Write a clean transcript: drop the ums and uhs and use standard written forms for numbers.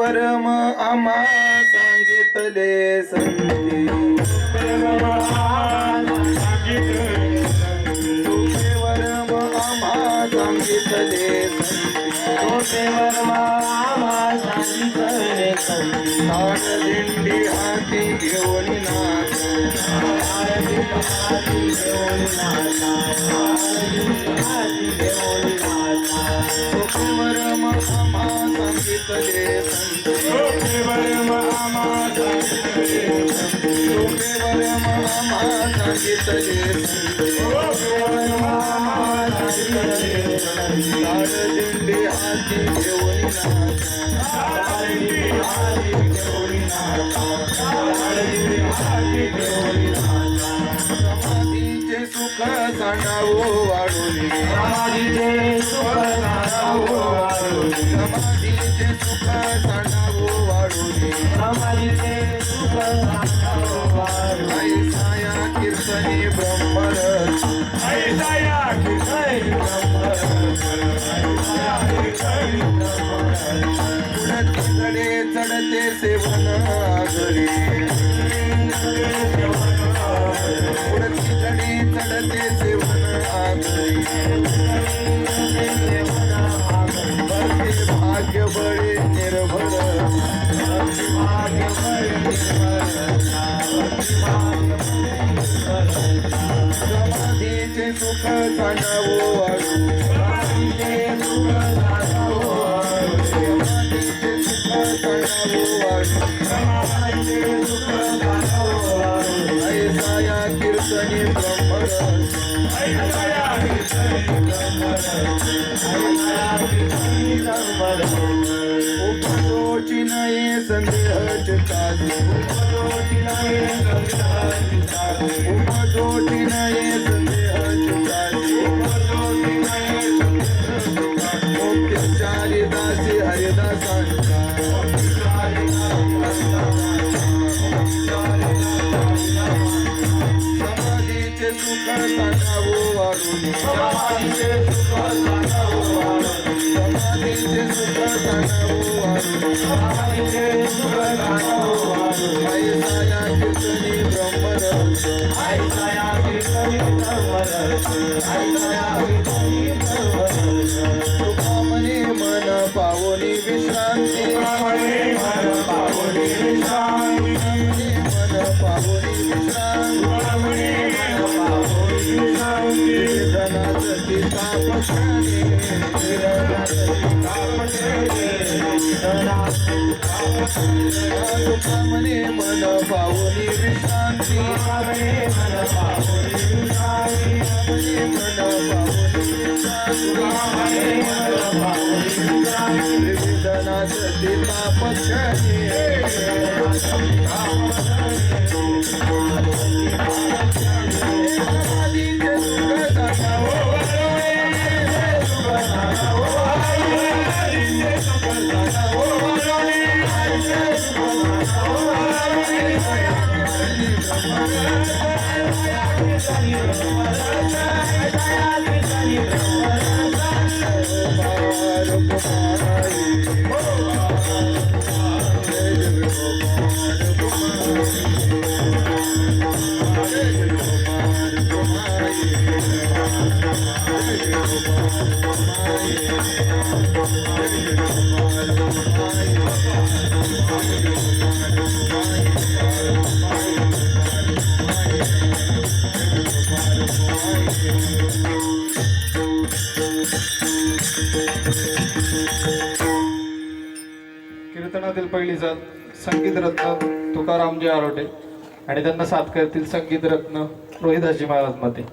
वर्म आम्हा सांगितले संती तुझे वर्म आम्हा सांगितले ताड दिंडी हाती घेऊन नाच तुझे वर्म आम्हा सांगितले तुझे वर्म आम्हा सांगितले ताड दिंडी हाती घेऊन नाच समाधीचे सुख सांडावो वाढून समाधीचे सुख सांडावो वाढून ऐसाया कीर्तनी ब्रह्मरस पुढे चढते सेवन आगरी पुढे चढते सेवन आगरी भाग्य बळे निर्भर समाधीचे सुख सांडावो वाढू समाधीचे सुख सांडावो ऐसाया कीर्तनी ब्रह्मरस उपजोची नाही संदेह चित्तासी उपजोची नाही संदेह चित्तासी मुक्त्याचारी दासी हरिदासांचा समाधीचे सुख सांडावो वाढून समाधीचे सुख सांडावो वाढून ऐसाया कीर्तनी ब्रह्मरस तुका मने मन पावनी विश्रांती मन पावनी विश्रांती वेदनाची तापशाने तुका मने मन पावनी विश्रांती वेदनाची तापशाने कीर्तनातील पहिली जात संगीत रत्न तुकारामजी आरोटे आणि त्यांना साथ करतील संगीत रत्न रोहिदासजी महाराज मते.